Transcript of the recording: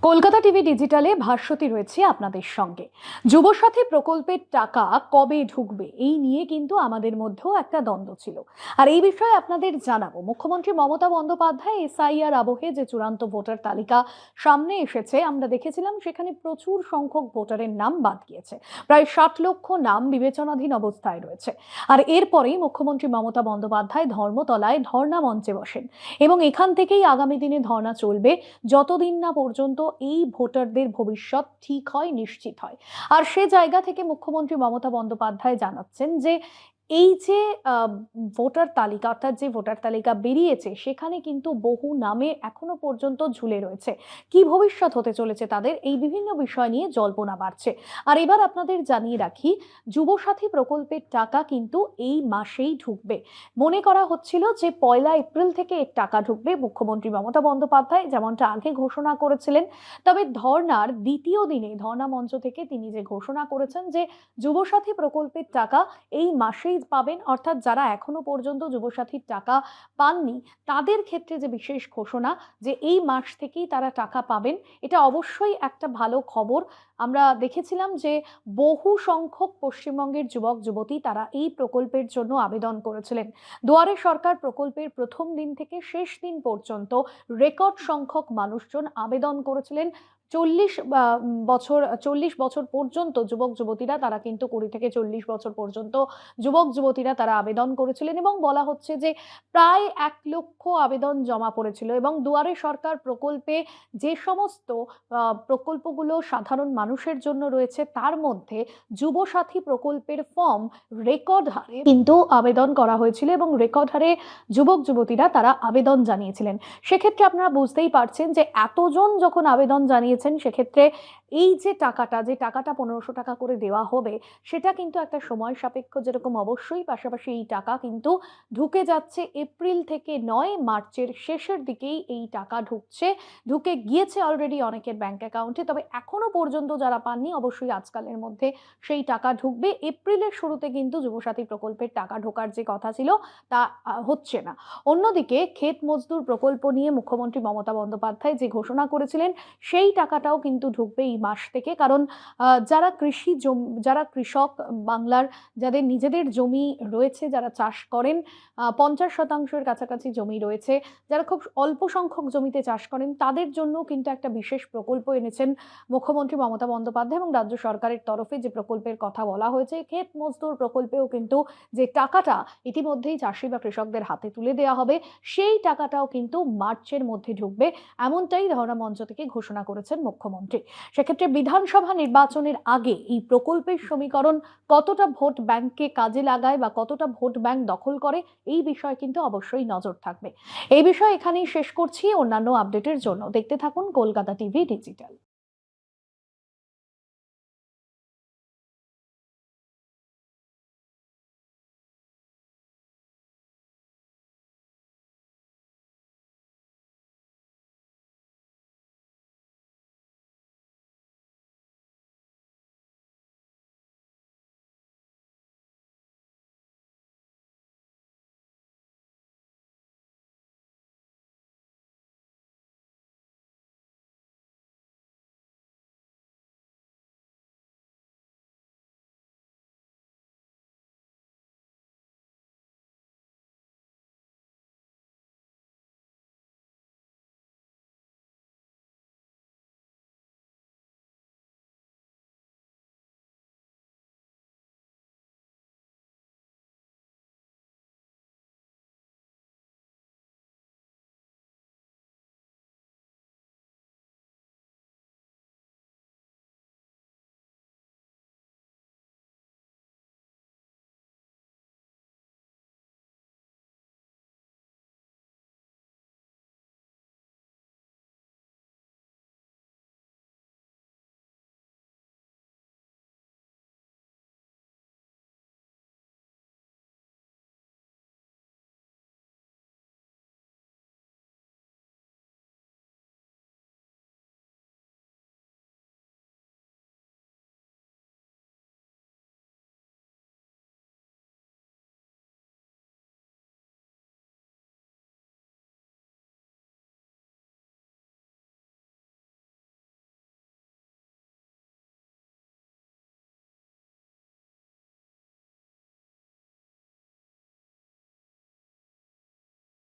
Kolkata TV ডিজিটালে Bhaswati রয়েছে আপনাদের সঙ্গে। যুবসাথী প্রকল্পের টাকা কবে ঢুকবে এই নিয়ে কিন্তু আমাদের মধ্যেও একটা দ্বন্দ্ব ছিল। আর এই বিষয়ে আপনাদের জানাবো, মুখ্যমন্ত্রী মমতা বন্দ্যোপাধ্যায় এসআইআর আবহে যে চূড়ান্ত ভোটার তালিকা সামনে এসেছে, আমরা দেখেছিলাম সেখানে প্রচুর সংখ্যক ভোটারের নাম বাদ গিয়েছে। প্রায় 60 লক্ষ নাম বিবেচনাধীন অবস্থায় রয়েছে। আর এরপরেই মুখ্যমন্ত্রী মমতা বন্দ্যোপাধ্যায় ধর্মতলায় ধর্ণা মঞ্চে বসেন এবং এখান থেকেই আগামী দিনে ধর্ণা চলবে যতদিন না পর্যন্ত এই ভোটারদের ভবিষ্যৎ ঠিক হয়, নিশ্চিত হয়। আর সে জায়গা থেকে মুখ্যমন্ত্রী মমতা বন্দ্যোপাধ্যায় জানাচ্ছেন যে এই যে ভোটার তালিকা, অর্থাৎ যে ভোটার তালিকা বেরিয়েছে সেখানে কিন্তু বহু নামে এখনো পর্যন্ত ঝুলে রয়েছে। কি ভবিষ্যৎ হতে চলেছে তাদের, এই বিভিন্ন বিষয় নিয়ে জল্পনা বাড়ছে। আর এবার আপনাদের জানিয়ে রাখি, যুবসাথী প্রকল্পের টাকা কিন্তু এই মাসেই ঢুকবে। মনে করা হচ্ছিল যে 1 এপ্রিল থেকে এর টাকা ঢুকবে, মুখ্যমন্ত্রী মমতা বন্দ্যোপাধ্যায় যেমনটা আগে ঘোষণা করেছিলেন। তবে ধর্নার দ্বিতীয় দিনে ধর্না মঞ্চ থেকে তিনি যে ঘোষণা করেছেন যে যুবসাথী প্রকল্পের টাকা এই মাসেই পাবেন, অর্থাৎ যারা এখনো পর্যন্ত যুবসাথীর টাকা পাননি তাদের ক্ষেত্রে যে বিশেষ ঘোষণা যে এই মাস থেকেই তারা টাকা পাবেন, এটা অবশ্যই একটা ভালো খবর। আমরা দেখেছিলাম যে বহু সংখ্যক পশ্চিমবঙ্গের যুবক যুবতী তারা এই প্রকল্পের জন্য আবেদন করেছিলেন। দুয়ারে সরকার প্রকল্পের প্রথম দিন থেকে শেষ দিন পর্যন্ত রেকর্ড সংখ্যক মানুষজন আবেদন করেছিলেন। 40 বছর পর্যন্ত যুবক যুবতীরা তারা কিন্তু 20 থেকে 40 বছর পর্যন্ত যুবক যুবতীরা তারা আবেদন করেছিলেন এবং বলা হচ্ছে যে প্রায় 1 লক্ষ আবেদন জমা পড়েছিল। এবং দুয়ারে সরকার প্রকল্পে যে সমস্ত প্রকল্পগুলো সাধারণ মানুষের জন্য রয়েছে তার মধ্যে যুবসাথী প্রকল্পের ফর্ম রেকর্ড হারে কিন্তু আবেদন করা হয়েছিল এবং রেকর্ড হারে যুবক যুবতীরা তারা আবেদন জানিয়েছিলেন। সেক্ষেত্রে আপনারা বুঝতেই পারছেন যে এতজন যখন আবেদন জানিয়েছেন, সেক্ষেত্রে এই যে টাকাটা 1500 টাকা করে দেওয়া হবে, সেটা কিন্তু একটা সময় সাপেক্ষ যেরকম অবশ্যই, পাশাপাশি এই টাকা কিন্তু ঢুকে যাচ্ছে এপ্রিল থেকে নয়, মার্চের শেষের দিকেই এই টাকা ঢুকে গিয়েছে অলরেডি অনেকের ব্যাংক অ্যাকাউন্টে। তবে এখনো পর্যন্ত যারা পাননি, অবশ্যই আজকালের মধ্যে সেই টাকা ঢুকবে। এপ্রিলের শুরুতে কিন্তু যুবসাথী প্রকল্পের টাকা ঢোকার যে কথা ছিল তা হচ্ছে না। অন্যদিকে ক্ষেত মজদুর প্রকল্প নিয়ে মুখ্যমন্ত্রী মমতা বন্দ্যোপাধ্যায় যে ঘোষণা করেছিলেন সেই টাকাটাও কিন্তু ঢুকবে এই মাস থেকে। কারণ যারা কৃষক, বাংলার যাদের নিজেদের জমি রয়েছে, যারা চাষ করেন, 50% কাছাকাছি জমি রয়েছে, যারা খুব অল্প সংখ্যক জমিতে চাষ করেন, তাদের জন্য কিন্তু একটা বিশেষ প্রকল্প এনেছেন মুখ্যমন্ত্রী মমতা বন্দ্যোপাধ্যায় এবং রাজ্য সরকারের তরফে যে প্রকল্পের কথা বলা হয়েছে, ক্ষেত মজদুর প্রকল্পেও কিন্তু যে টাকাটা ইতিমধ্যেই চাষি বা কৃষকদের হাতে তুলে দেওয়া হবে, সেই টাকাটাও কিন্তু মার্চের মধ্যে ঢুকবে, এমনটাই ধর্ণা মঞ্চ থেকে ঘোষণা করেছেন মুখ্যমন্ত্রী। সেক্ষেত্রে বিধানসভা নির্বাচনের আগে এই প্রকল্পের সমীকরণ কতটা ভোট ব্যাংককে কাজে লাগায় বা কতটা ভোট ব্যাংক দখল করে, এই বিষয়ে কিন্তু অবশ্যই নজর থাকবে। এই বিষয়ে এখানেই শেষ করছি। অন্যান্য আপডেটের জন্য দেখতে থাকুন কলকাতা টিভি ডিজিটাল।